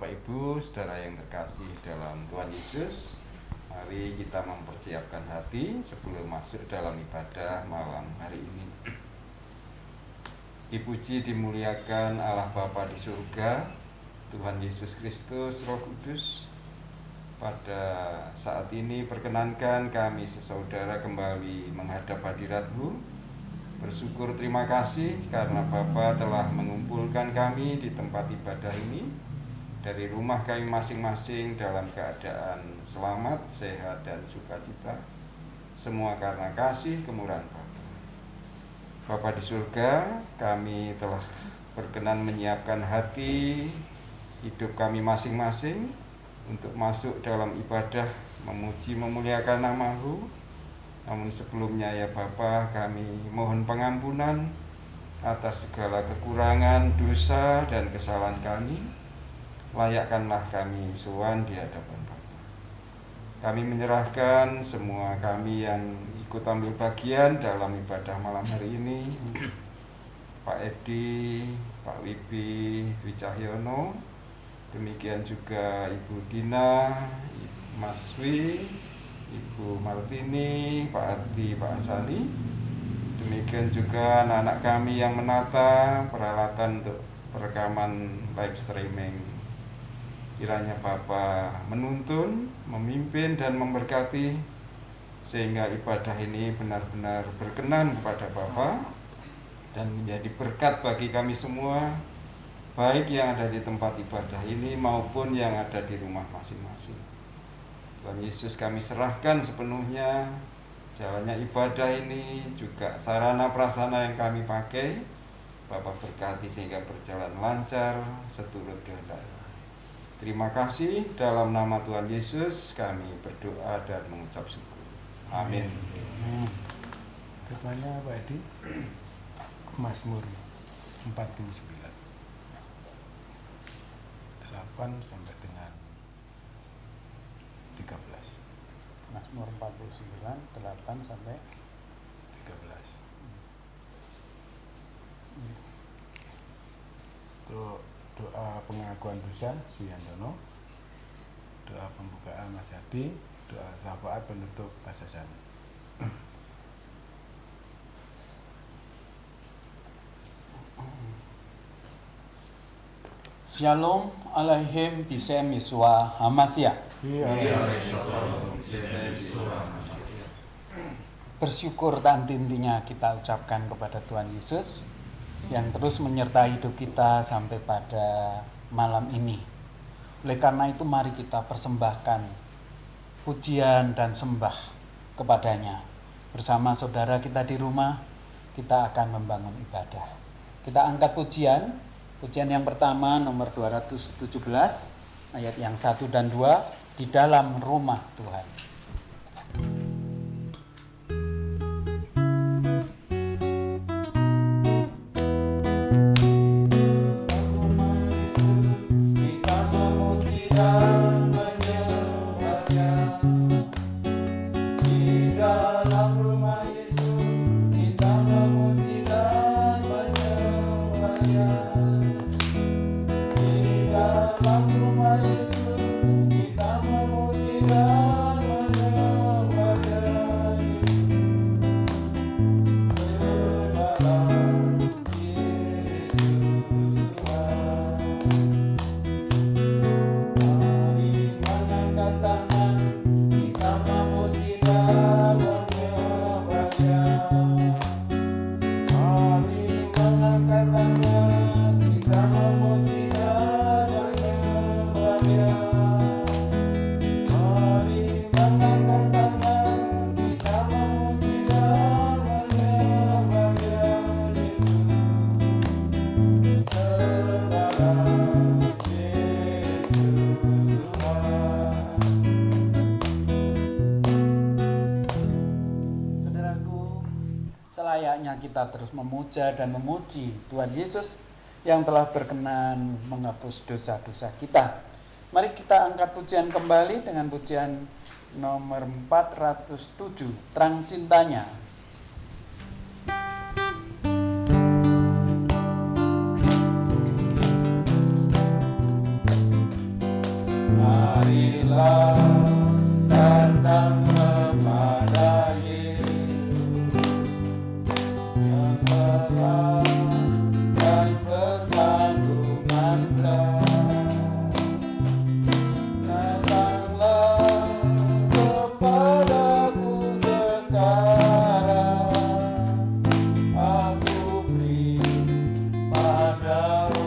Bapak Ibu, saudara yang terkasih dalam Tuhan Yesus, mari kita mempersiapkan hati sebelum masuk dalam ibadah malam hari ini. Dipuji dimuliakan Allah Bapa di surga, Tuhan Yesus Kristus, Roh Kudus. Pada saat ini perkenankan kami sesaudara kembali menghadap hadirat-Mu. Bersyukur terima kasih karena Bapa telah mengumpulkan kami di tempat ibadah ini dari rumah kami masing-masing dalam keadaan selamat, sehat, dan sukacita. Semua karena kasih kemurahan Bapa. Bapa di surga, kami telah berkenan menyiapkan hati hidup kami masing-masing untuk masuk dalam ibadah memuji memuliakan nama-Mu. Namun sebelumnya ya Bapa, kami mohon pengampunan atas segala kekurangan, dosa, dan kesalahan kami. Layakkanlah kami sowan di hadapan Bapa. Kami menyerahkan semua kami yang ikut ambil bagian dalam ibadah malam hari ini, Pak Edi, Pak Wibi, Dwi Cahyono, demikian juga Ibu Dina, Mas Wi, Ibu Martini, Pak Arti, Pak Asani. Demikian juga anak-anak kami yang menata peralatan untuk perekaman live streaming. Kiranya Bapa menuntun, memimpin, dan memberkati sehingga ibadah ini benar-benar berkenan kepada Bapa dan menjadi berkat bagi kami semua, baik yang ada di tempat ibadah ini maupun yang ada di rumah masing-masing. Tuhan Yesus, kami serahkan sepenuhnya jalannya ibadah ini, juga sarana prasarana yang kami pakai. Bapak berkati sehingga berjalan lancar seturut kehendak. Terima kasih, dalam nama Tuhan Yesus kami berdoa dan mengucap syukur. Amin. Firman-Nya Pak Edi, Mazmur 49 8 sampai dengan 13. Mazmur 49 8 sampai 13. Itu doa pengakuan dosa Suyantono, doa pembukaan Mas Hadi, doa syafaat penutup Mas Hasan. Shalom Alaihim Bisem Yesua Hamasya. Bersyukur dan intinya kita ucapkan kepada Tuhan Yesus yang terus menyertai hidup kita sampai pada malam ini. Oleh karena itu mari kita persembahkan pujian dan sembah kepadanya. Bersama saudara kita di rumah, kita akan membangun ibadah. Kita angkat pujian yang pertama nomor 217, ayat yang 1 dan 2, di dalam rumah Tuhan. Kita terus memuja dan memuji Tuhan Yesus yang telah berkenan menghapus dosa-dosa kita. Mari kita angkat pujian kembali dengan pujian nomor 407, Terang Cintanya. datang kepada Yesus yang lelah dan bertanggungan berat. Datanglah kepadaku sekarang, aku beri padamu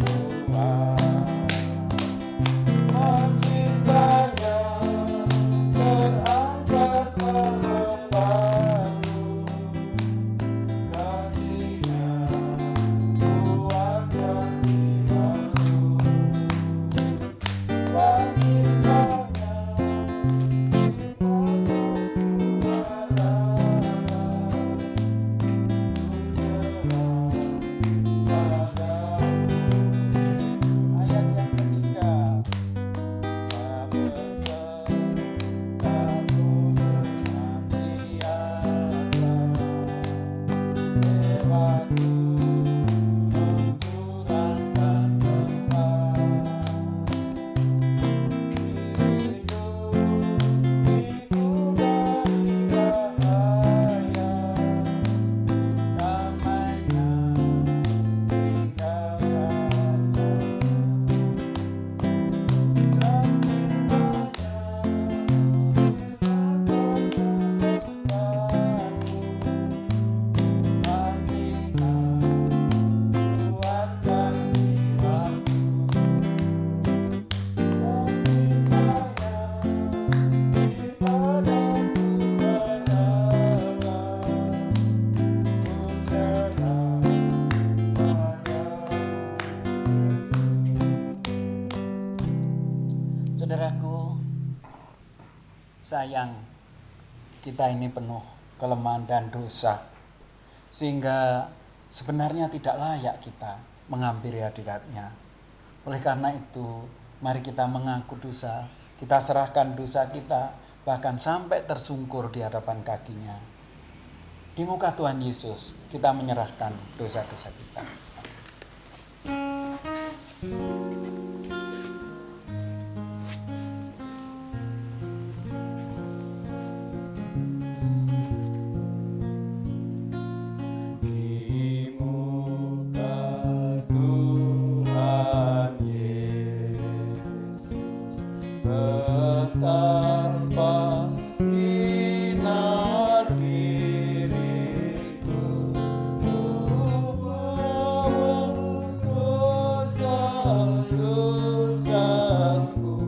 Tuhan. Cintanya terangkat terlepaku, kasihnya kuatkan jiwaku. Cintanya ayat yang ketiga. Saudaraku, sayang kita ini penuh kelemahan dan dosa, sehingga sebenarnya tidak layak kita menghampiri hadirat-Nya. Oleh karena itu, mari kita mengaku dosa, kita serahkan dosa kita, bahkan sampai tersungkur di hadapan kaki-Nya. Di muka Tuhan Yesus, kita menyerahkan dosa-dosa kita. Betapa hina diriku, ku bawa dosa-dosaku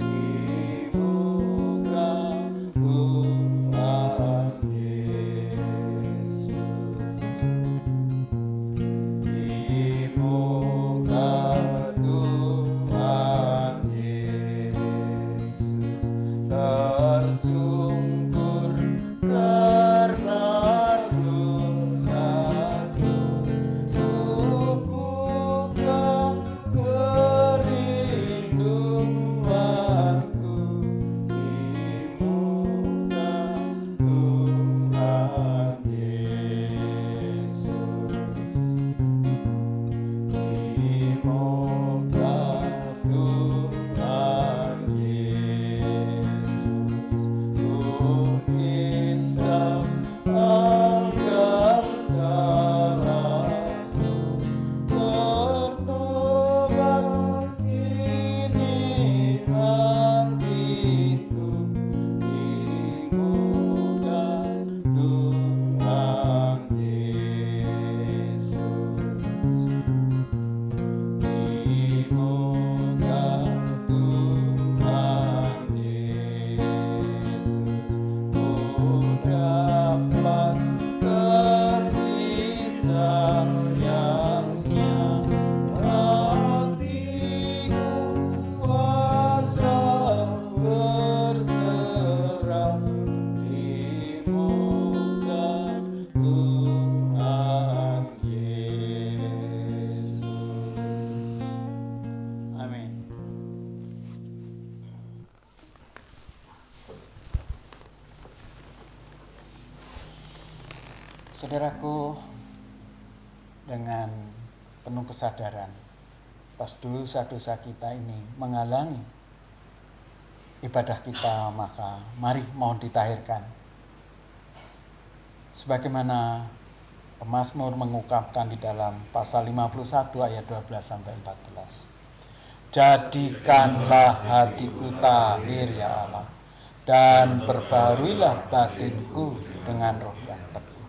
di muka Tuhan Yesus. Di muka Tuhan Yesus tersungkur karena dosaku, ku buka kerinduanku di muka Tuhan Yesus. Di muka Tuhan Yesus, ku insaf akan salahku, bertobat kini hatiku di muka Tuhan Yesus. Di muka Tuhan Yesus, ku dapat kasih sayang-Nya, hatiku kuasa berserah di muka Tuhan Yesus. Amin. Saudaraku, dengan penuh kesadaran, pas dosa-dosa kita ini menghalangi ibadah kita, maka mari mohon ditahirkan. Sebagaimana pemazmur mengungkapkan di dalam pasal 51 ayat 12 sampai 14. Jadikanlah hatiku tahir ya Allah, dan perbaharuilah batinku dengan roh yang teguh.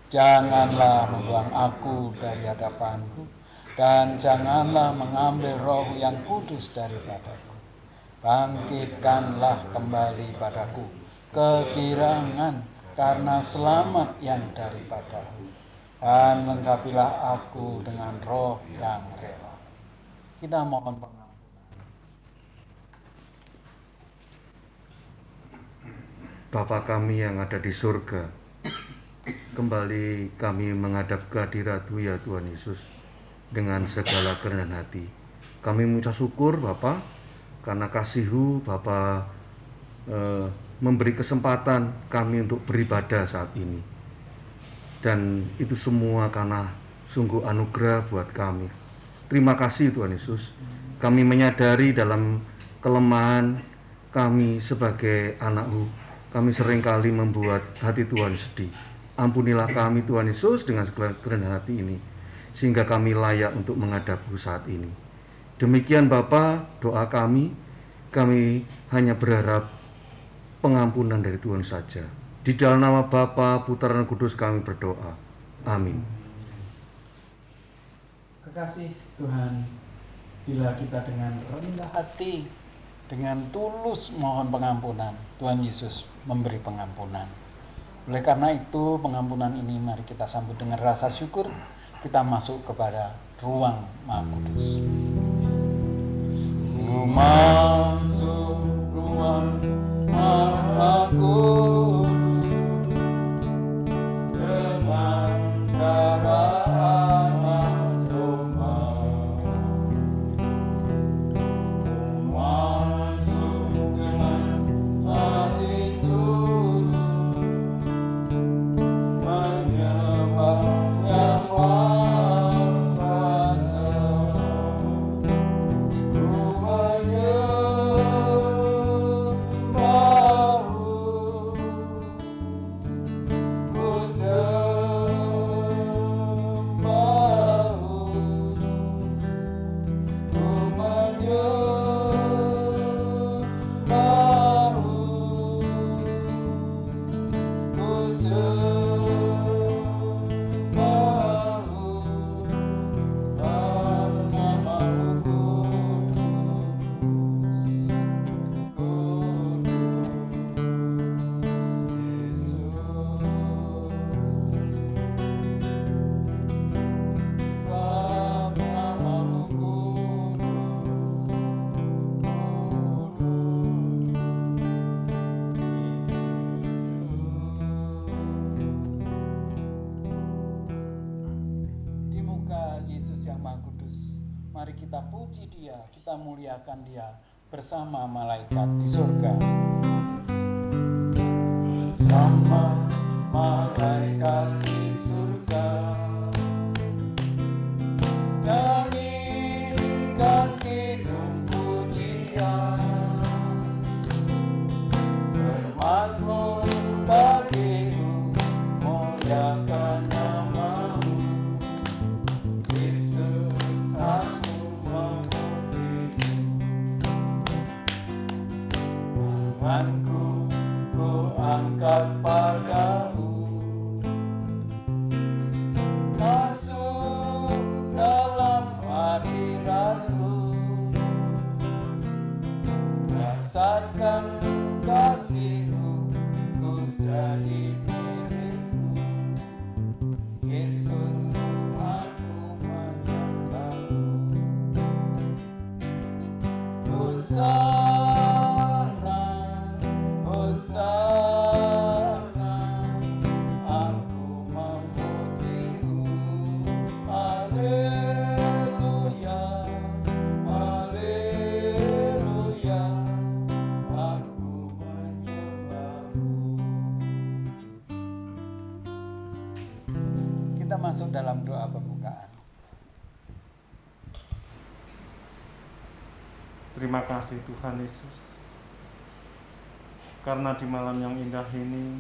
Janganlah membuang aku dari hadapanku, dan janganlah mengambil roh yang kudus daripadaku. Bangkitkanlah kembali padaku kegirangan karena selamat yang daripadamu, dan lengkapilah aku dengan roh yang rela. Kita mohon pengampunan. Bapa kami yang ada di surga, kembali kami menghadap kehadirat-Mu ya Tuhan Yesus dengan segala kerendahan hati. Kami mengucap syukur Bapa karena kasih-Mu Bapa memberi kesempatan kami untuk beribadah saat ini. Dan itu semua karena sungguh anugerah buat kami. Terima kasih Tuhan Yesus. Kami menyadari dalam kelemahan kami sebagai anak-Mu, kami seringkali membuat hati Tuhan sedih. Ampunilah kami Tuhan Yesus dengan segala kerendahan hati ini, sehingga kami layak untuk menghadap-Mu saat ini. Demikian Bapa, doa kami hanya berharap pengampunan dari Tuhan saja. Di dalam nama Bapa, Putra dan Kudus kami berdoa. Amin. Kekasih Tuhan, bila kita dengan rendah hati, dengan tulus mohon pengampunan, Tuhan Yesus memberi pengampunan. Oleh karena itu, pengampunan ini mari kita sambut dengan rasa syukur. Kita masuk kepada ruang Maha Kudus. Masuk ruang Maha Kudus dengan darah domba. Masuk dengan hati tulus menyembah Yang Maha Kuasa. Mari kita puji Dia, kita muliakan Dia bersama malaikat di surga. Bersama malaikat di surga, nyanyikan kidung pujian, bermazmur bagimu, muliakan nama-Mu, Yesus. Aku memuji, tanganku ku angkat padamu, masuk dalam hadirat-Mu, rasakan kasih-Mu, ku jadi milik-Mu, Yesus. Hosana, Hosana, aku memuji-Mu, Haleluya, Haleluya, aku menyembah-Mu. Kita masuk dalam doa pembukaan. Terima kasih Tuhan Yesus. karena di malam yang indah ini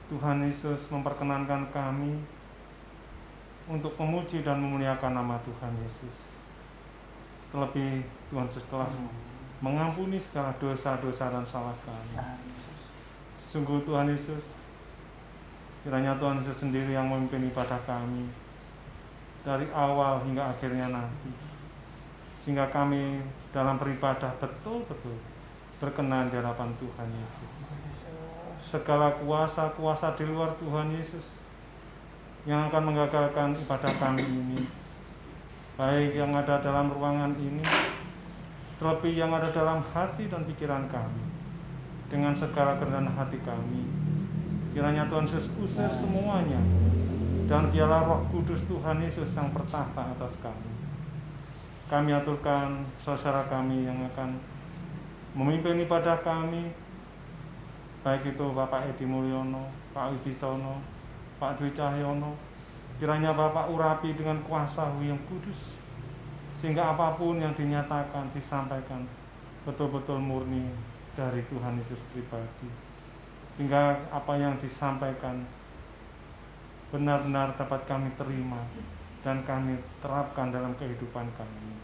Tuhan Yesus memperkenankan kami untuk memuji dan memuliakan nama Tuhan Yesus. Terlebih Tuhan Yesus telah mengampuni segala dosa-dosa dan salah kami. Sungguh Tuhan Yesus, kiranya Tuhan Yesus sendiri yang memimpin ibadah kami dari awal hingga akhirnya nanti, sehingga kami dalam beribadah betul-betul berkenan di hadapan Tuhan Yesus. Segala kuasa-kuasa di luar Tuhan Yesus yang akan menggagalkan ibadah kami ini, baik yang ada dalam ruangan ini, terlebih yang ada dalam hati dan pikiran kami, dengan segala kerendahan hati kami, kiranya Tuhan Yesus usir semuanya, dan biarlah Roh Kudus Tuhan Yesus yang bertahta atas kami. Kami aturkan saudara kami yang akan memimpin ibadah kami, baik itu Bapak Edi Mulyono, Pak Wibisono, Pak Dwi Cahyono. Kiranya Bapak urapi dengan kuasa-Mu yang kudus, sehingga apapun yang dinyatakan, disampaikan betul-betul murni dari Tuhan Yesus pribadi, sehingga apa yang disampaikan benar-benar dapat kami terima dan kami terapkan dalam kehidupan kami.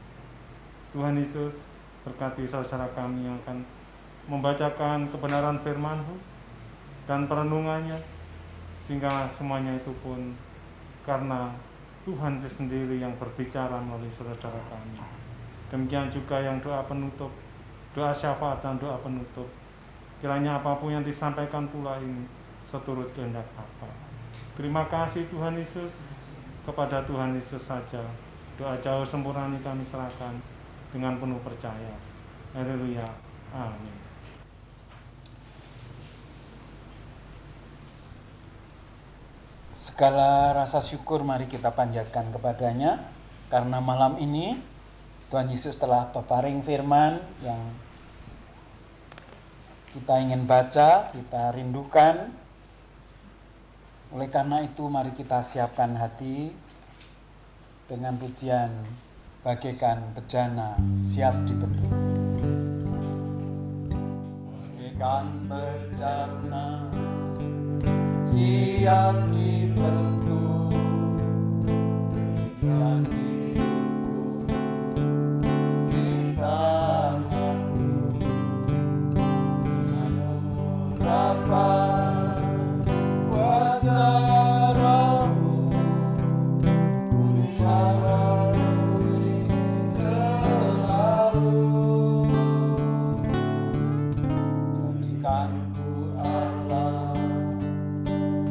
Tuhan Yesus, berkati saudara kami yang akan membacakan kebenaran firman-Mu dan perenungannya, sehingga semuanya itu pun karena Tuhan sendiri yang berbicara melalui saudara kami. Demikian juga yang doa penutup, doa syafaat dan doa penutup, kiranya apapun yang disampaikan pula ini seturut kehendak Bapa. Terima kasih Tuhan Yesus, kepada Tuhan Yesus saja doa jauh sempurna ini kami serahkan dengan penuh percaya. Haleluya, amin. Segala rasa syukur mari kita panjatkan kepadanya, karena malam ini Tuhan Yesus telah berparing firman yang kita ingin baca, kita rindukan. Oleh karena itu mari kita siapkan hati dengan pujian bagaikan bejana siap dibentuk. Bagaikan bejana siap dibentuk, berikan hidupku di tanganmu, dengan urapan kuasa Roh-Mu, kuliharui selalu. Jadikanku Allah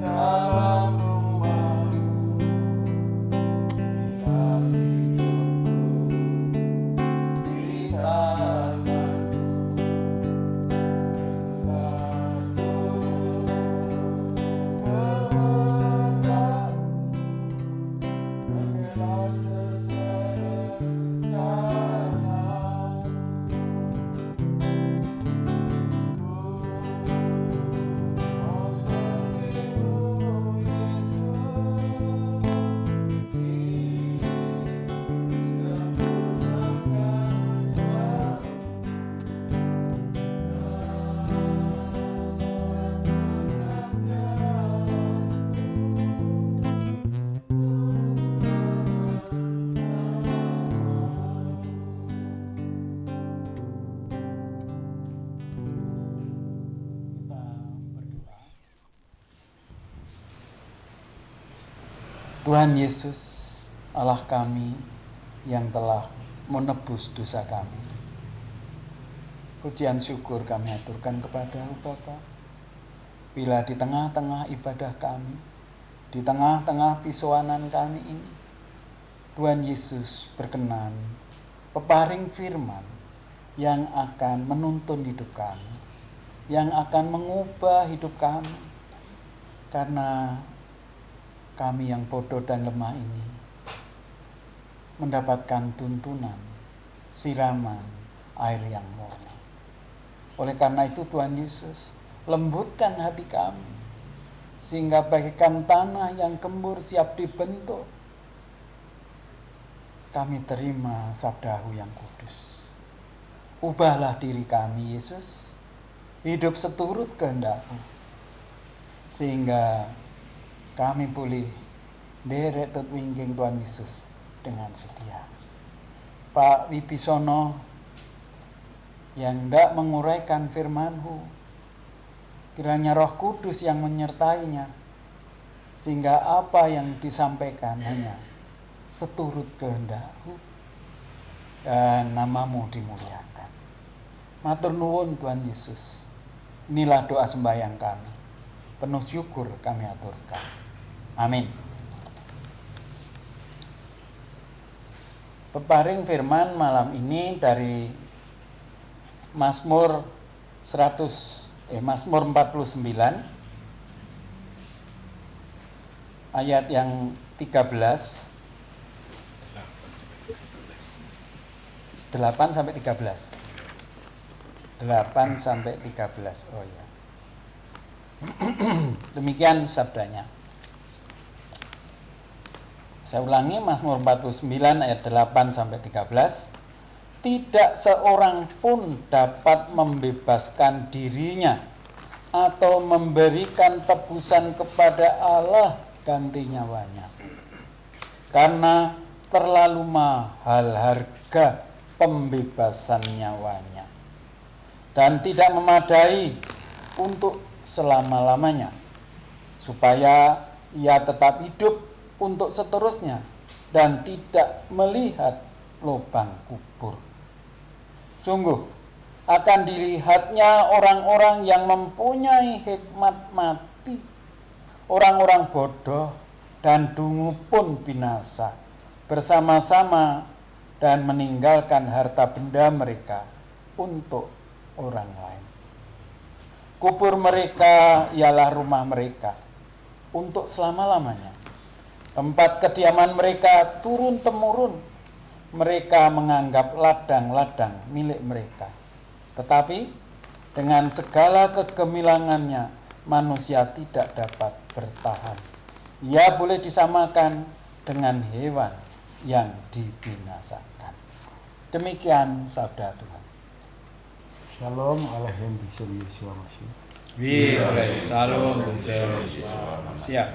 dalam rumah-Mu, inilah hidupku di tangan-Mu, itulah seluruh kehendak-Mu, berkenan sesuai rencana-Mu. Kita berdoa. Tuhan Yesus, Allah kami yang telah menebus dosa kami, pujian syukur kami aturkan kepada-Mu Bapa. Bila di tengah-tengah ibadah kami, di tengah-tengah pisoanan kami ini, Tuhan Yesus berkenan peparing firman yang akan menuntun hidup kami, yang akan mengubah hidup kami, karena kami yang bodoh dan lemah ini mendapatkan tuntunan, siraman air yang murni. Oleh karena itu Tuhan Yesus, lembutkan hati kami, sehingga bagaikan tanah yang gembur siap dibentuk, kami terima sabda-Mu yang kudus. Ubahlah diri kami Yesus, hidup seturut kehendak-Mu, sehingga kami boleh derek tetwingking Tuhan Yesus dengan setia. Pak Wibisono yang hendak menguraikan firman-Mu, kiranya Roh Kudus yang menyertainya, sehingga apa yang disampaikan hanya seturut kehendak-Mu dan nama-Mu dimuliakan. Matur nuwun Tuhan Yesus. Inilah doa sembahyang kami. Penuh syukur kami aturkan. Amin. Peparing firman malam ini dari Mazmur 49 ayat yang 13 8 sampai 13. 8 sampai 13. Oh ya. Demikian sabdanya. Saya ulangi, Mazmur 49 ayat 8 sampai 13. Tidak seorang pun dapat membebaskan dirinya atau memberikan tebusan kepada Allah ganti nyawanya, karena terlalu mahal harga pembebasan nyawanya dan tidak memadai untuk selama-lamanya, supaya ia tetap hidup untuk seterusnya dan tidak melihat lubang kubur. Sungguh akan dilihatnya orang-orang yang mempunyai hikmat mati, orang-orang bodoh dan dungu pun binasa bersama-sama dan meninggalkan harta benda mereka untuk orang lain. Kubur mereka ialah rumah mereka untuk selama-lamanya. Tempat kediaman mereka turun-temurun. Mereka menganggap ladang-ladang milik mereka. Tetapi dengan segala kegemilangannya manusia tidak dapat bertahan. Ia boleh disamakan dengan hewan yang dibinasakan. Demikian sabda Tuhan. Shalom Aleichem Bishem Yeshua Mashiach. Salam siap.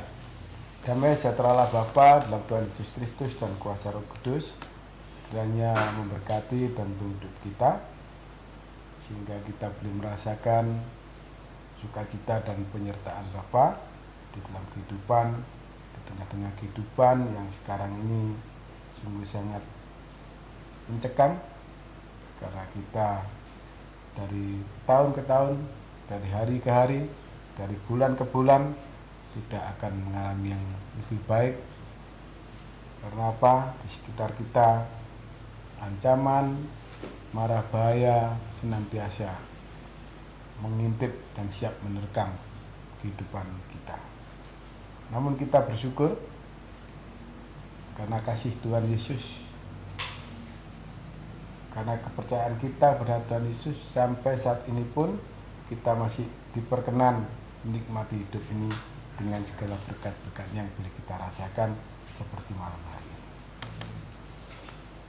Damai sejahtera Allah Bapa dalam Tuhan Yesus Kristus dan kuasa Roh Kudus kiranya memberkati dan menghidup kita, sehingga kita boleh merasakan sukacita dan penyertaan Bapa di dalam kehidupan, di tengah-tengah kehidupan yang sekarang ini sungguh sangat mencekam, karena kita dari tahun ke tahun, dari hari ke hari, dari bulan ke bulan tidak akan mengalami yang lebih baik. Karena apa? Di sekitar kita ancaman, mara bahaya senantiasa mengintip dan siap menerkam kehidupan kita. Namun kita bersyukur karena kasih Tuhan Yesus, karena kepercayaan kita pada Tuhan Yesus, sampai saat ini pun kita masih diperkenan menikmati hidup ini dengan segala berkat-berkat yang boleh kita rasakan seperti malam hari ini.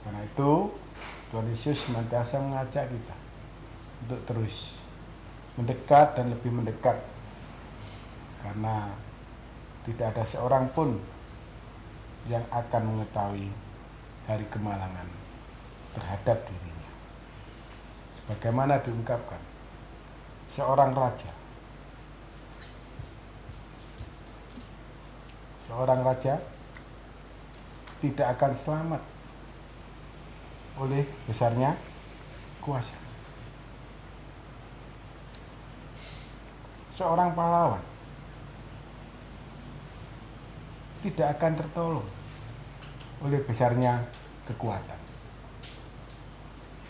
Karena itu Tuhan Yesus senantiasa mengajak kita untuk terus mendekat dan lebih mendekat, karena tidak ada seorang pun yang akan mengetahui hari kemalangan terhadap dirinya. Sebagaimana diungkapkan, seorang raja tidak akan selamat oleh besarnya kuasa. Seorang pahlawan tidak akan tertolong oleh besarnya kekuatan.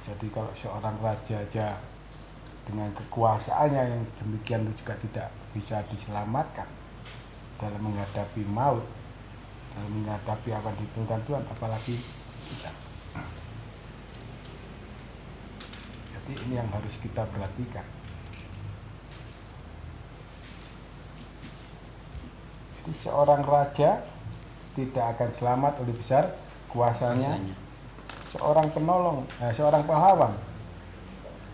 Jadi kalau seorang raja aja dengan kekuasaannya yang demikian itu juga tidak bisa diselamatkan dalam menghadapi maut, dalam menghadapi apa yang ditentukan Tuhan, apalagi kita. Jadi ini yang harus kita perhatikan. Jadi seorang raja tidak akan selamat oleh besar kuasanya. Seorang penolong, seorang pahlawan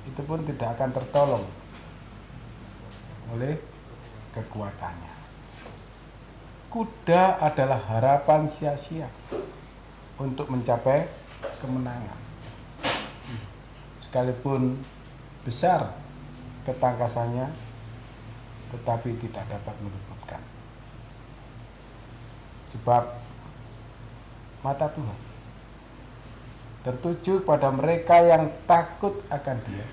itu pun tidak akan tertolong oleh kekuatannya. Kuda adalah harapan sia-sia untuk mencapai kemenangan. Sekalipun besar ketangkasannya, tetapi tidak dapat meluputkan. Sebab mata Tuhan tertuju pada mereka yang takut akan Dia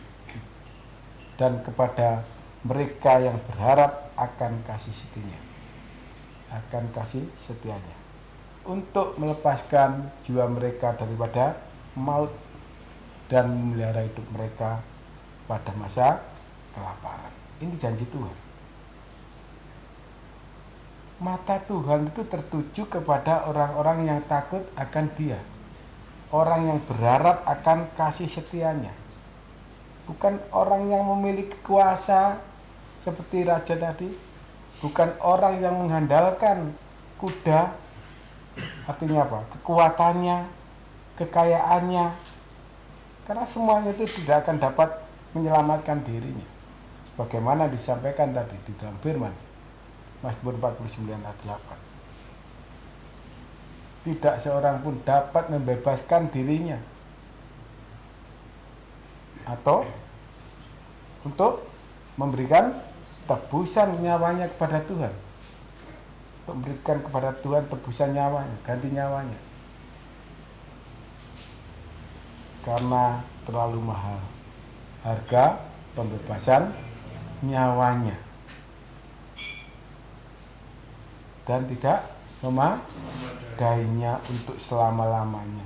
dan kepada mereka yang berharap akan kasih setianya, untuk melepaskan jiwa mereka daripada maut dan memelihara hidup mereka pada masa kelaparan. Ini janji Tuhan. Mata Tuhan itu tertuju kepada orang-orang yang takut akan Dia, orang yang berharap akan kasih setianya, bukan orang yang memiliki kuasa seperti raja tadi, bukan orang yang mengandalkan kuda, artinya apa? Kekuatannya, kekayaannya, karena semuanya itu tidak akan dapat menyelamatkan dirinya. Sebagaimana disampaikan tadi di dalam firman Mazmur 49 ayat 8. Tidak seorang pun dapat membebaskan dirinya atau untuk memberikan tebusan nyawanya kepada Tuhan, untuk memberikan kepada Tuhan tebusan nyawanya, ganti nyawanya, karena terlalu mahal harga pembebasan nyawanya dan tidak memadainya untuk selama-lamanya,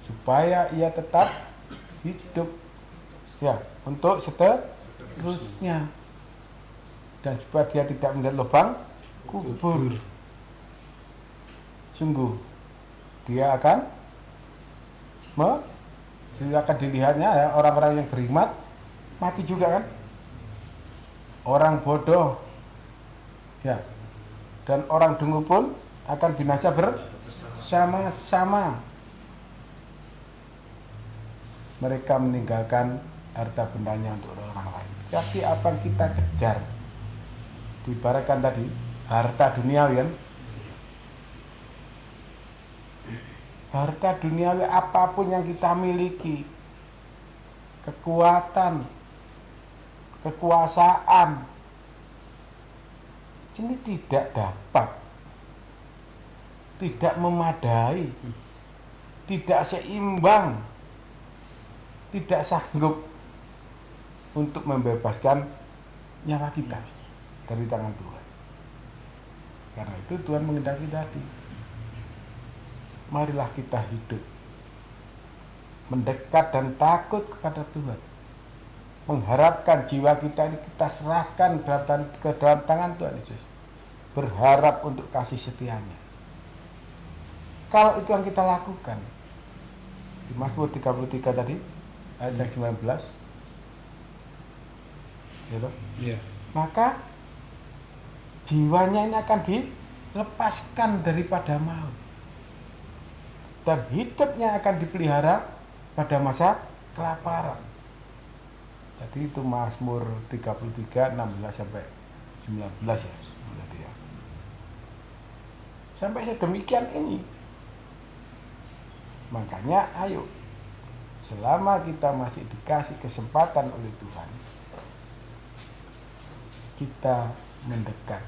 supaya ia tetap hidup untuk seterusnya, dan supaya dia tidak melihat lubang kubur. Sungguh dia akan dilihatnya orang-orang yang beriman mati juga kan, orang bodoh dan orang dungu pun akan binasa bersama-sama. Mereka meninggalkan harta bendanya untuk orang lain. Jadi apa yang kita kejar, diibaratkan tadi harta duniawi kan, harta duniawi apapun yang kita miliki, kekuatan, kekuasaan, ini tidak dapat, tidak memadai, tidak seimbang, tidak sanggup untuk membebaskan nyawa kita dari tangan Tuhan. Karena itu Tuhan mengendaki tadi, marilah kita hidup mendekat dan takut kepada Tuhan, mengharapkan jiwa kita ini kita serahkan ke dalam tangan Tuhan Yesus, berharap untuk kasih setianya. Kalau itu yang kita lakukan, di Mazmur 33 tadi ayat 19, maka jiwanya ini akan dilepaskan daripada maut dan hidupnya akan dipelihara pada masa kelaparan. Jadi itu Mazmur 33 16 sampai 19 ya. Sampai sedemikian ini. Makanya ayo, selama kita masih dikasih kesempatan oleh Tuhan, kita mendekat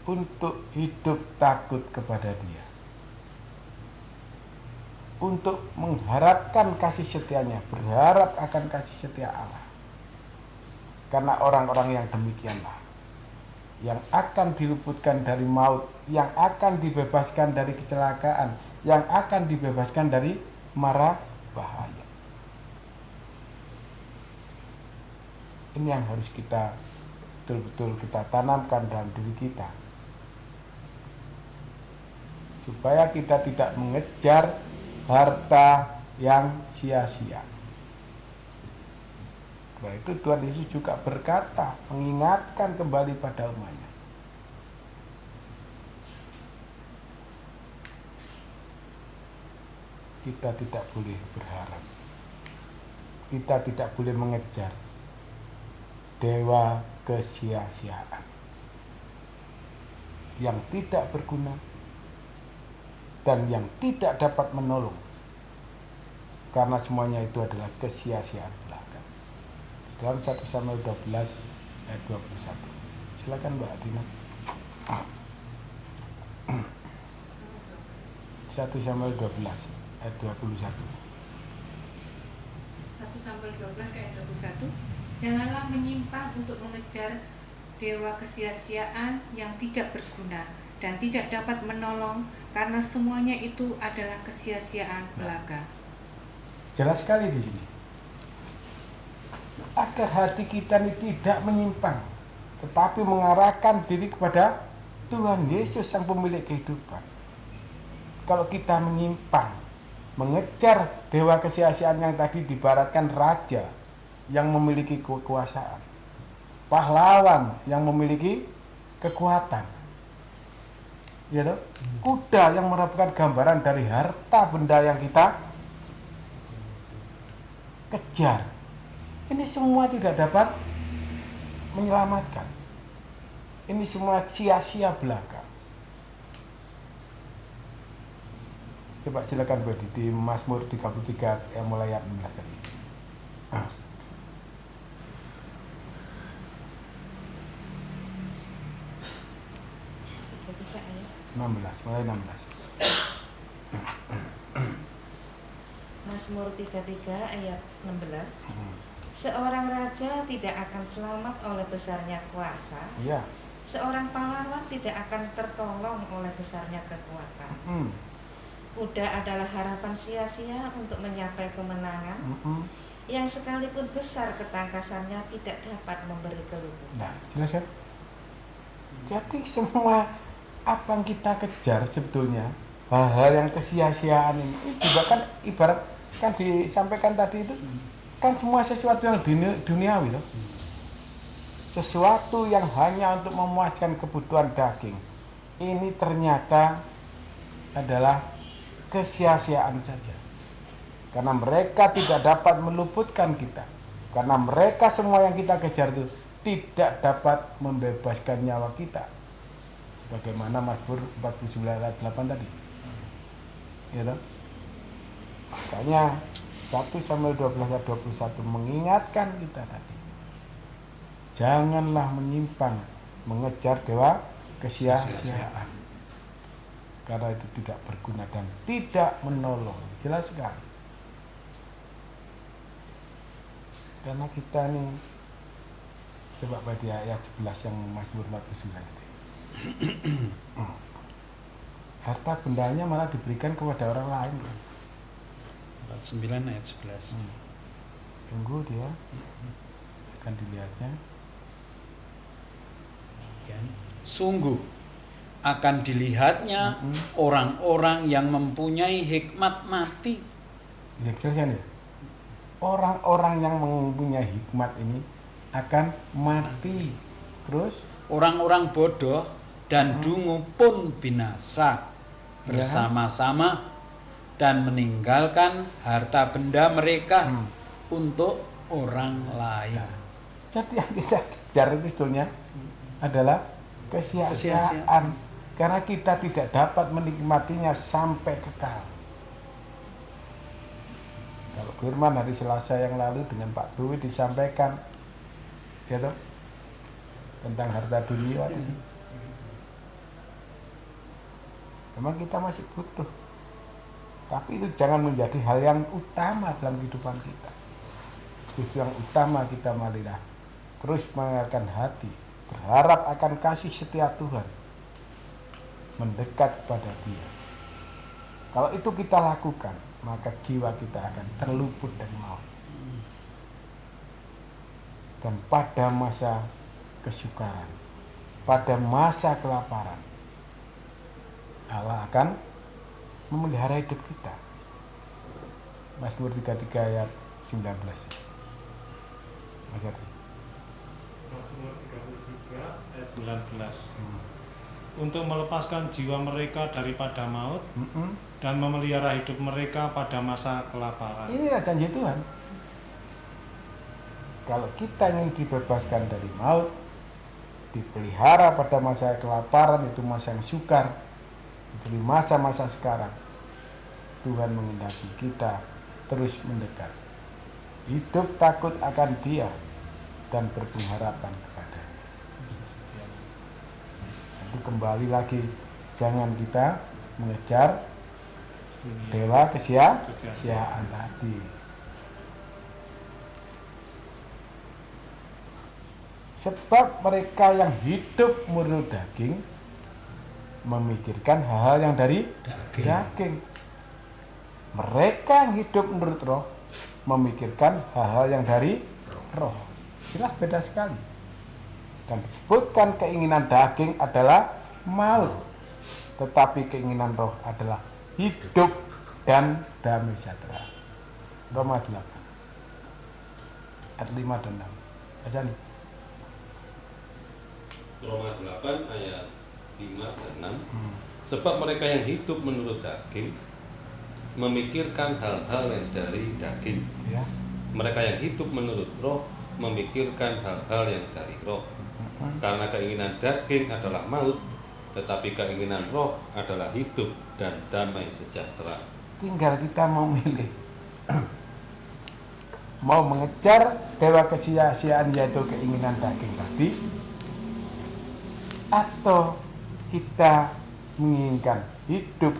untuk hidup takut kepada Dia, untuk mengharapkan kasih setianya, berharap akan kasih setia Allah. Karena orang-orang yang demikianlah yang akan diluputkan dari maut, yang akan dibebaskan dari kecelakaan, yang akan dibebaskan dari mara bahaya. Ini yang harus kita betul-betul kita tanamkan dalam diri kita, supaya kita tidak mengejar harta yang sia-sia. Karena itu Tuhan Yesus juga berkata, mengingatkan kembali pada umatnya, kita tidak boleh berharap, kita tidak boleh mengejar dewa kesia-siaan yang tidak berguna dan yang tidak dapat menolong, karena semuanya itu adalah kesia-siaan belaka. Dalam 1 Samuel 12 ayat 21. Silakan Mbak Dina. 1 Samuel 12 ayat 21. 1 Samuel 12 ayat 21. Janganlah menyimpang untuk mengejar dewa kesia-siaan yang tidak berguna dan tidak dapat menolong, karena semuanya itu adalah kesia-siaan belaka. Jelas sekali di sini. Agar hati kita ini tidak menyimpang, tetapi mengarahkan diri kepada Tuhan Yesus yang pemilik kehidupan. Kalau kita menyimpang, mengejar dewa kesia-siaan yang tadi dibaratkan raja yang memiliki kekuasaan, pahlawan yang memiliki kekuatan, ya toh? Kuda yang merupakan gambaran dari harta benda yang kita kejar. Ini semua tidak dapat menyelamatkan. Ini semua sia-sia belaka. Coba silakan Budi di Mazmur 33 yang mulai ayat 16 tadi. 16, mulai 16. Mazmur 33 ayat 16. Seorang raja tidak akan selamat oleh besarnya kuasa. Iya. Seorang pahlawan tidak akan tertolong oleh besarnya kekuatan. Kuda adalah harapan sia-sia untuk mencapai kemenangan, yang sekalipun besar ketangkasannya tidak dapat memberi keluluhan. Nah, jelas kan? Jadi semua apa yang kita kejar sebetulnya, hal-hal yang kesia-siaan ini juga kan ibarat kan disampaikan tadi itu kan semua sesuatu yang duniawi loh. Sesuatu yang hanya untuk memuaskan kebutuhan daging ini ternyata adalah kesia-siaan saja. Karena mereka tidak dapat meluputkan kita. Karena mereka semua yang kita kejar itu tidak dapat membebaskan nyawa kita. Sebagaimana Mazmur 49 ayat 8 tadi. Ya toh? Makanya 1 Samuel 12 ayat 21 mengingatkan kita tadi. Janganlah menyimpang mengejar dewa kesia-siaan. Karena itu tidak berguna dan tidak menolong. Jelas sekali. Karena kita nih, coba pada ayat 11 yang Mazmur 49 itu. Harta bendanya malah diberikan kepada orang lain. 49 ayat 11. Tunggu dia akan dilihatnya. Sungguh akan dilihatnya orang-orang yang mempunyai hikmat mati. Ya, jelaskan ya. Orang-orang yang mempunyai hikmat ini akan mati. Terus Orang-orang bodoh dan dungu pun binasa bersama-sama dan meninggalkan harta benda mereka untuk orang lain. Nah, jadi yang kita kejar itu sebetulnya adalah kesia-siaan. Karena kita tidak dapat menikmatinya sampai kekal. Kalau firman hari Selasa yang lalu dengan Pak Dwi disampaikan, ya toh, tentang harta dunia ini. Memang kita masih butuh. Tapi itu jangan menjadi hal yang utama dalam kehidupan kita. Justru yang utama kita marilah terus mengarahkan hati, berharap akan kasih setia Tuhan, mendekat kepada Dia. Kalau itu kita lakukan, maka jiwa kita akan terluput dari maut. Dan pada masa kesukaran, pada masa kelaparan, Allah akan memelihara hidup kita. Mazmur 33 ayat 19. Mas Yadri. Mazmur 33 ayat 19. Untuk melepaskan jiwa mereka daripada maut dan memelihara hidup mereka pada masa kelaparan. Inilah janji Tuhan. Kalau kita ingin dibebaskan dari maut, dipelihara pada masa kelaparan, itu masa yang sukar, seperti masa-masa sekarang, Tuhan menghendaki kita terus mendekat, hidup takut akan Dia dan berpengharapan kepadanya. Itu kembali lagi, jangan kita mengejar dewa kesia-siaan tadi. Sebab mereka yang hidup menurut daging memikirkan hal-hal yang dari daging. Mereka yang hidup menurut roh memikirkan hal-hal yang dari roh. Jelas beda sekali. Dan disebutkan keinginan daging adalah maut, tetapi keinginan roh adalah hidup dan damai sejahtera. Roma 8 ayat 5 dan 6. Azani. Roma 8 ayat 5 dan 6. Sebab mereka yang hidup menurut daging memikirkan hal-hal yang dari daging. Ya. Mereka yang hidup menurut roh memikirkan hal-hal yang dari roh. Karena keinginan daging adalah maut, tetapi keinginan roh adalah hidup dan damai sejahtera. Tinggal kita mau milih. Mau mengejar dewa kesia-siaan, yaitu keinginan daging tadi, atau kita menginginkan hidup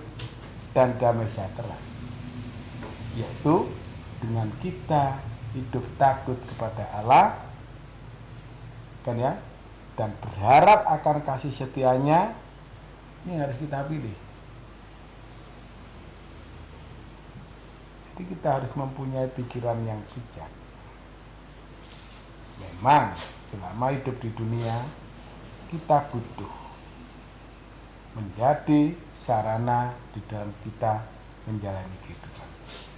dan damai sejahtera, yaitu dengan kita hidup takut kepada Allah, kan ya, dan berharap akan kasih setianya. Ini harus kita pilih. Jadi kita harus mempunyai pikiran yang bijak. Memang selama hidup di dunia kita butuh menjadi sarana di dalam kita menjalani kehidupan.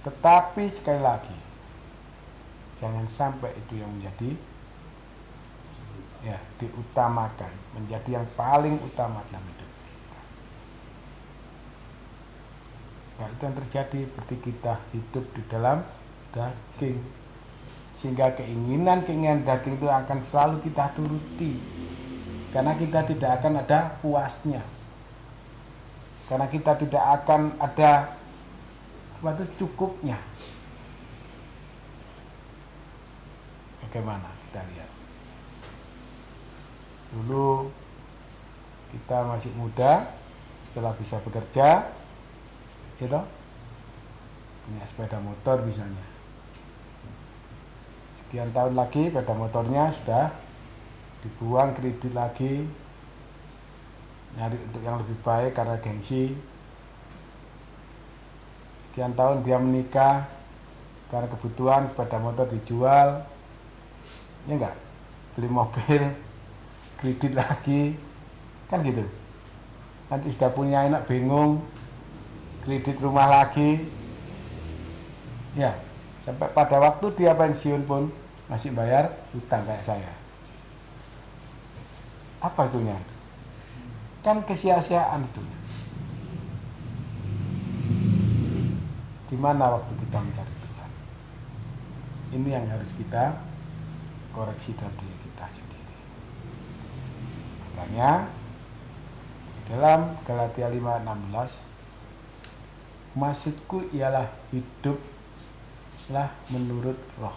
Tetapi sekali lagi, jangan sampai itu yang menjadi diutamakan, menjadi yang paling utama dalam hidup kita. Nah, itu yang terjadi seperti kita hidup di dalam daging, sehingga keinginan daging itu akan selalu kita turuti, karena kita tidak akan ada puasnya, karena kita tidak akan ada cukupnya. Bagaimana kita lihat? Dulu kita masih muda, setelah bisa bekerja, gitu, punya sepeda motor misalnya, sekian tahun lagi sepeda motornya sudah dibuang, kredit lagi, nyari untuk yang lebih baik karena gengsi. Sekian tahun dia menikah, karena kebutuhan sepeda motor dijual, ya enggak, beli mobil, kredit lagi, kan gitu. Nanti sudah punya anak bingung, kredit rumah lagi, ya, sampai pada waktu dia pensiun pun masih bayar hutang kayak saya. Apa itunya? Kan kesia-siaan itunya. Di mana waktu kita mencari Tuhan? Ini yang harus kita koreksi dalam diri kita sendiri. Makanya dalam Galatia 5:16, maksudku ialah hiduplah menurut roh,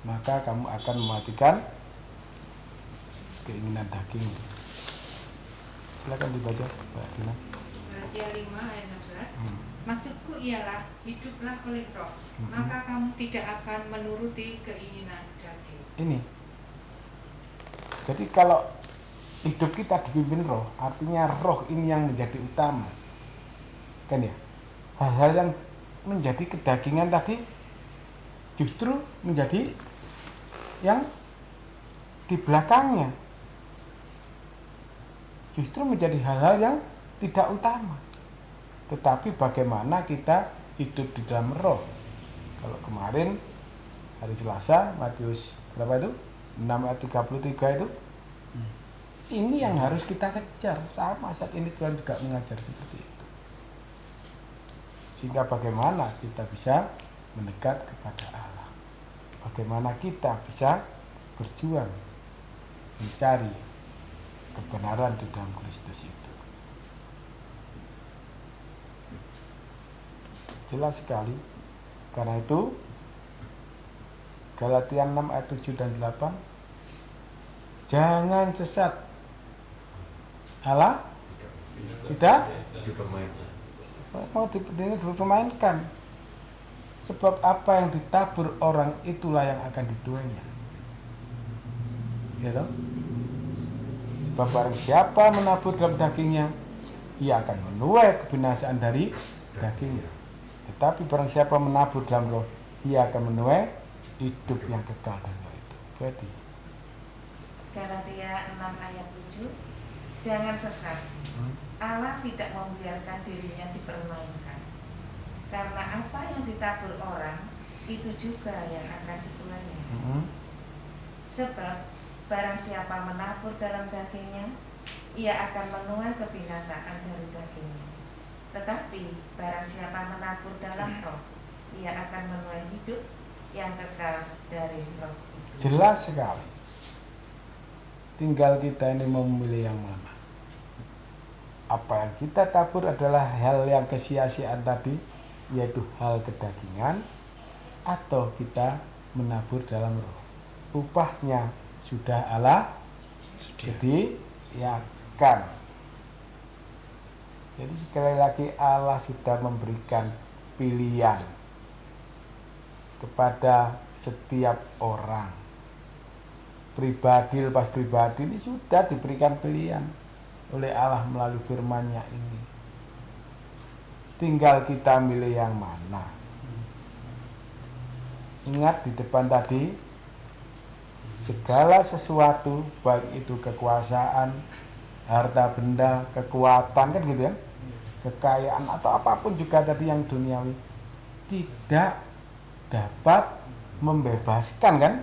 maka kamu akan mematikan keinginan daging. Silakan dibaca, Mbak Dina. Galatia 5 ayat 16. Maksudku ialah hiduplah oleh roh, maka kamu tidak akan menuruti keinginan daging. Ini. Jadi kalau hidup kita dipimpin roh, artinya roh ini yang menjadi utama. Kan ya? Hal-hal yang menjadi kedagingan tadi justru menjadi yang di belakangnya. Justru menjadi hal-hal yang tidak utama. Tetapi bagaimana kita hidup di dalam roh? Kalau kemarin hari Selasa, Matius berapa itu? 6 ayat 33 itu. Ini yang harus kita kejar. Sama saat ini Tuhan juga mengajar seperti itu. Sehingga bagaimana kita bisa mendekat kepada Allah. bagaimana kita bisa berjuang mencari kebenaran di dalam Kristus itu. Jelas sekali. Karena itu Galatia 6 ayat 7 dan 8, jangan sesat. Allah tidak mau dipermainkan. Sebab apa yang ditabur orang itulah yang akan dituainya. Ya toh? Sebab barang siapa menabur dalam dagingnya, ia akan menuai kebinasaan dari dagingnya. Tetapi barang siapa menabur dalam roh, ia akan menuai hidup yang kekal dan roh itu. Jadi Galatia 6 ayat 7, jangan sesat. Allah tidak membiarkan dirinya dipermainkan. Karena apa yang ditabur orang, itu juga yang akan dituainya. Sebab barang siapa menabur dalam dagingnya, ia akan menuai kebinasaan dari dagingnya. Tetapi barang siapa menabur dalam roh, ia akan menuai hidup yang kekal dari roh itu. jelas sekali. Tinggal kita ini memilih yang mana. Apa yang kita tabur adalah hal yang kesia-siaan tadi, yaitu hal kedagingan, atau kita menabur dalam roh. Upahnya sudah Allah sediakan. Jadi sekali lagi Allah sudah memberikan pilihan kepada setiap orang. Pribadi lepas pribadi ini sudah diberikan pilihan oleh Allah melalui firman-Nya ini. Tinggal kita milih yang mana. Ingat di depan tadi, segala sesuatu, baik itu kekuasaan, harta benda, kekuatan, kan gitu ya, kekayaan atau apapun juga tadi yang duniawi, tidak dapat membebaskan kan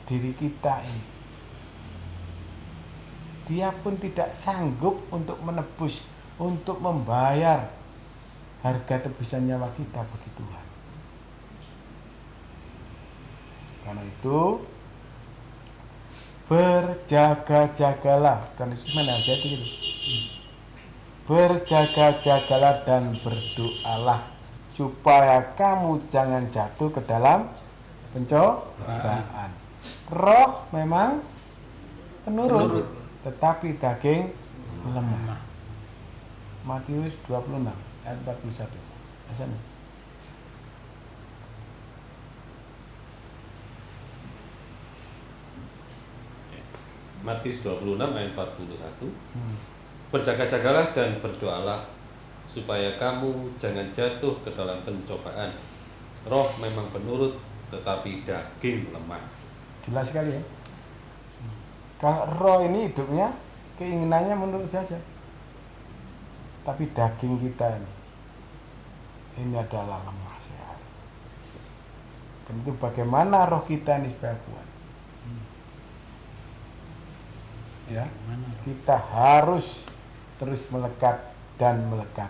diri kita ini. Dia pun tidak sanggup untuk menebus, untuk membayar harga tebusan nyawa kita bagi Tuhan. Karena itu berjaga-jagalah, dan itu mana aja itu. Berjaga-jagalah dan berdoalah supaya kamu jangan jatuh ke dalam pencobaan. Roh memang penurut, tetapi daging lemah. Matius 26 ayat 41. Hasan. Matius 26 ayat 41. Berjaga-jagalah dan berdoalah supaya kamu jangan jatuh ke dalam pencobaan. Roh memang penurut, tetapi daging lemah. Jelas sekali ya. Kalau roh ini hidupnya, keinginannya menurut saja. Tapi daging kita ini adalah lemah sekali. Tentu bagaimana roh kita ini supaya kuat. Ya, kita harus terus melekat dan melekat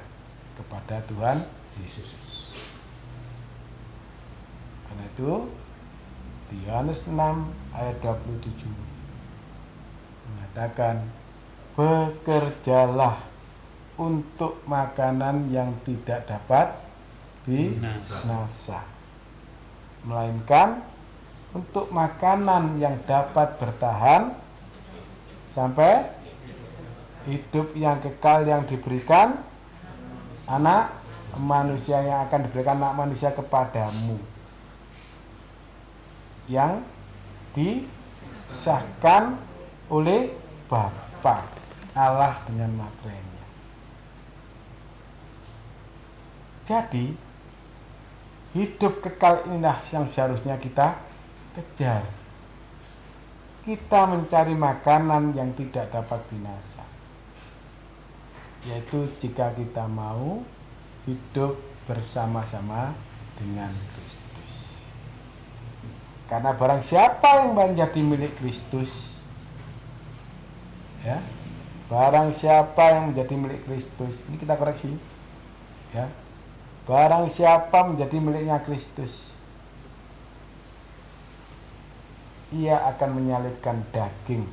kepada Tuhan Yesus. Karena itu di Yohanes 6 ayat 27 mengatakan, bekerjalah untuk makanan yang tidak dapat binasa, melainkan untuk makanan yang dapat bertahan sampai hidup yang kekal yang diberikan anak manusia, yang akan diberikan anak manusia kepadamu, yang disahkan oleh Bapa Allah dengan materinya. Jadi hidup kekal inilah yang seharusnya kita kejar. Kita mencari makanan yang tidak dapat binasa, yaitu jika kita mau hidup bersama-sama dengan Kristus. Karena barang siapa yang menjadi milik Kristus, ya, barang siapa yang menjadi milik Kristus, ini kita koreksi, ya, barang siapa menjadi miliknya Kristus, ia akan menyalibkan daging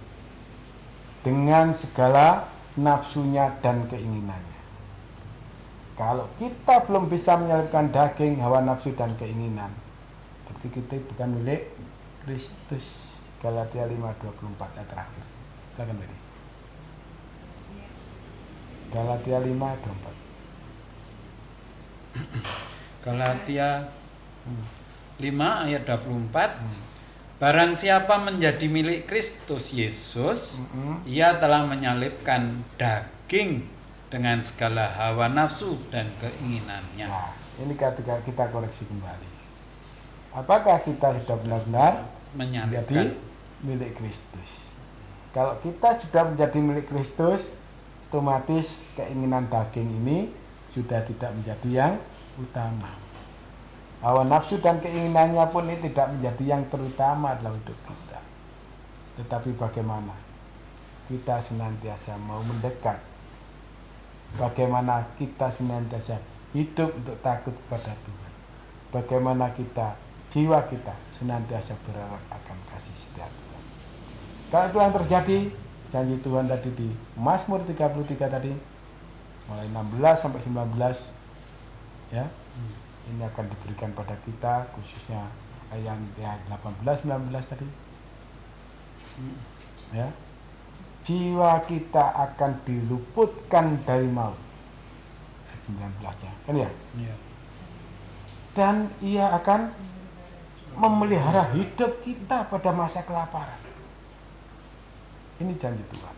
dengan segala nafsunya dan keinginannya. Kalau kita belum bisa menyalibkan daging, hawa nafsu dan keinginan, berarti kita bukan milik Kristus. Galatia 5:24 ayat terakhir. Silakan Bedi. Galatia 5:24. Galatia 5 ayat 24. Barang siapa menjadi milik Kristus Yesus, ia telah menyalibkan daging dengan segala hawa nafsu dan keinginannya. Nah, ini ketika kita koreksi kembali. Apakah kita sudah benar-benar menjadi Menyalibkan. milik Kristus? Kalau kita sudah menjadi milik Kristus, otomatis keinginan daging ini sudah tidak menjadi yang utama. Hawa nafsu dan keinginannya pun ini tidak menjadi yang terutama dalam hidup kita. Tetapi bagaimana kita senantiasa mau mendekat, bagaimana kita senantiasa hidup untuk takut kepada Tuhan, bagaimana kita, jiwa kita senantiasa berharap akan kasih setia Tuhan. Kalau itu yang terjadi, janji Tuhan tadi di Mazmur 33 tadi, mulai 16 sampai 19, ya, ini akan diberikan pada kita, khususnya ayat 18-19 tadi, ya. Jiwa kita akan diluputkan dari maut. Ayat 19-nya, kan ya? Iya. Dan ia akan memelihara hidup kita pada masa kelaparan. Ini janji Tuhan.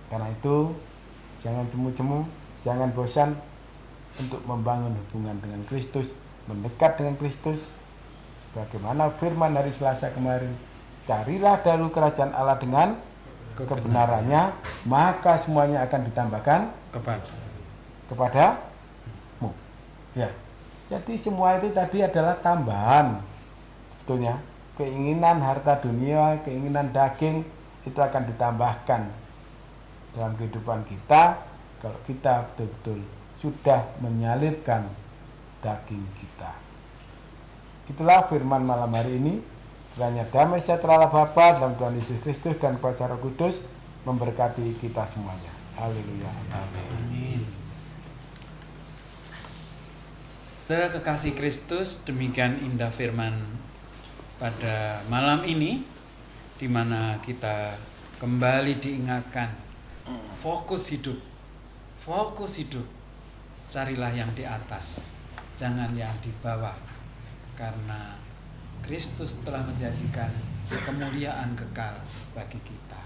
Karena itu, jangan jemu-jemu, jangan bosan untuk membangun hubungan dengan Kristus, mendekat dengan Kristus. Bagaimana firman hari Selasa kemarin, carilah dahulu kerajaan Allah dengan kebenarannya, maka semuanya akan ditambahkan kepadamu. Ya. Jadi semua itu tadi adalah tambahan. Sebetulnya keinginan harta dunia, keinginan daging itu akan ditambahkan dalam kehidupan kita kalau kita betul-betul sudah menyalibkan daging kita. Itulah firman malam hari ini. Kiranya damai sejahtera Allah Bapa dalam Tuhan Yesus Kristus dan kuasa Roh Kudus memberkati kita semuanya. Haleluya. Amin. Saudara kekasih Kristus, demikian indah firman pada malam ini, di mana kita kembali diingatkan fokus hidup, carilah yang di atas, jangan yang di bawah, karena Kristus telah menjanjikan kemuliaan kekal bagi kita.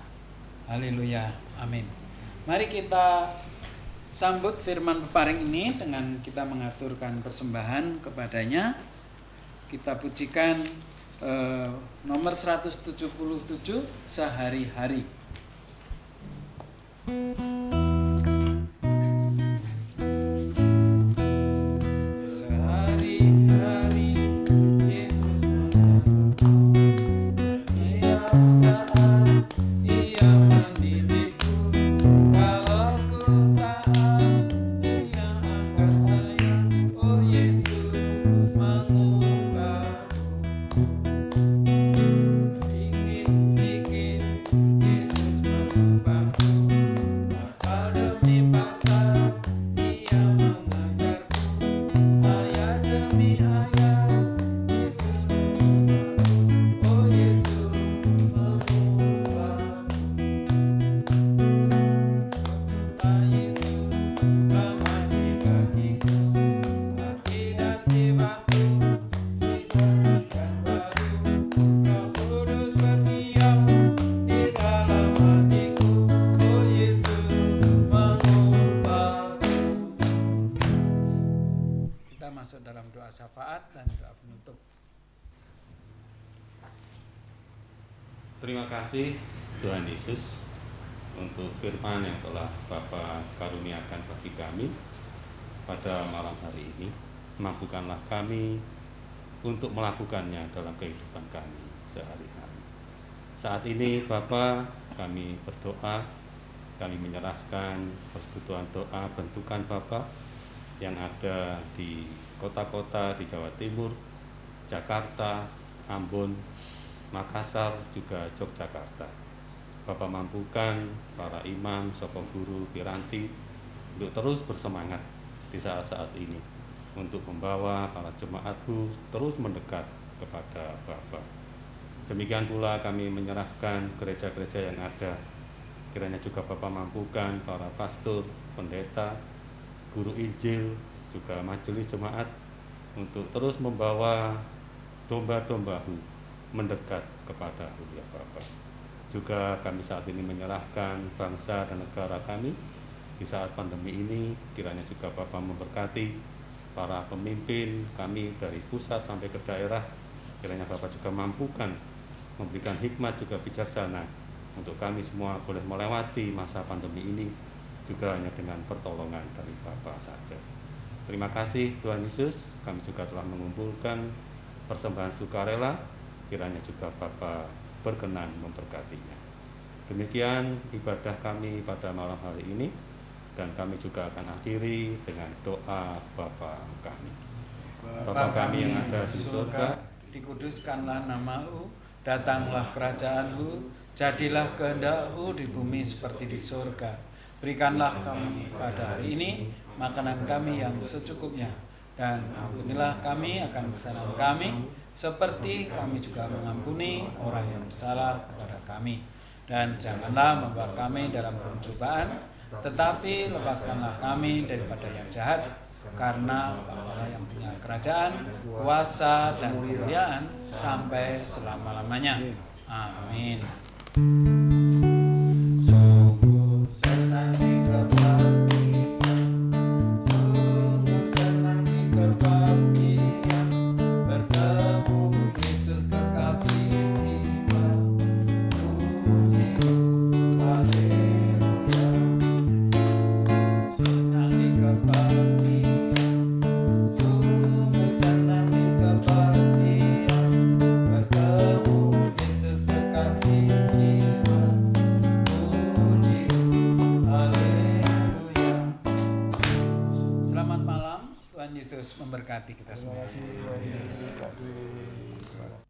Haleluya, amin. Mari kita sambut firman peparing ini dengan kita mengaturkan persembahan kepadanya. Kita pujikan nomor 177, sehari-hari. Masuk dalam doa syafaat dan doa penutup. Terima kasih Tuhan Yesus untuk firman yang telah Bapa karuniakan bagi kami pada malam hari ini. Mampukanlah kami untuk melakukannya dalam kehidupan kami sehari-hari. Saat ini Bapa, kami berdoa, kami menyerahkan persekutuan doa bentukan Bapa yang ada di kota-kota di Jawa Timur, Jakarta, Ambon, Makassar, juga Yogyakarta. Bapa mampukan para imam, soko guru, piranti untuk terus bersemangat di saat-saat ini untuk membawa para jemaatku terus mendekat kepada Bapa. Demikian pula kami menyerahkan gereja-gereja yang ada. Kiranya juga Bapa mampukan para pastor, pendeta, guru Injil, juga majelis jemaat untuk terus membawa domba-dombaku mendekat kepada Ulia Bapa. Juga kami saat ini menyerahkan bangsa dan negara kami di saat pandemi ini. Kiranya juga Bapa memberkati para pemimpin kami dari pusat sampai ke daerah. Kiranya Bapa juga mampukan memberikan hikmat juga bijaksana untuk kami semua boleh melewati masa pandemi ini juga hanya dengan pertolongan dari Bapa saja. Terima kasih Tuhan Yesus, kami juga telah mengumpulkan persembahan sukarela. Kiranya juga Bapa berkenan memberkatinya. Demikian ibadah kami pada malam hari ini, dan kami juga akan akhiri dengan doa Bapa kami. Bapa kami yang ada di surga, dikuduskanlah nama-Mu, datanglah kerajaan-Mu, jadilah kehendak-Mu di bumi seperti di surga. Berikanlah kami pada hari ini makanan kami yang secukupnya, dan ampunilah kami akan kesalahan kami, seperti kami juga mengampuni orang yang bersalah kepada kami. Dan janganlah membawa kami dalam pencobaan, tetapi lepaskanlah kami daripada yang jahat, karena Bapa-Lah yang punya kerajaan, kuasa, dan kemuliaan sampai selama-lamanya. Amin. Sungguh senang dikebaktian, sungguh senang dikebaktian, bertemu Yesus kekasih jiwa. Puji haleluya. Senang dikebaktian, sungguh senang dikebaktian, bertemu Yesus kekasih jiwa. Puji haleluya. Selamat malam, Tuhan Yesus memberkati kita semua. Terima kasih.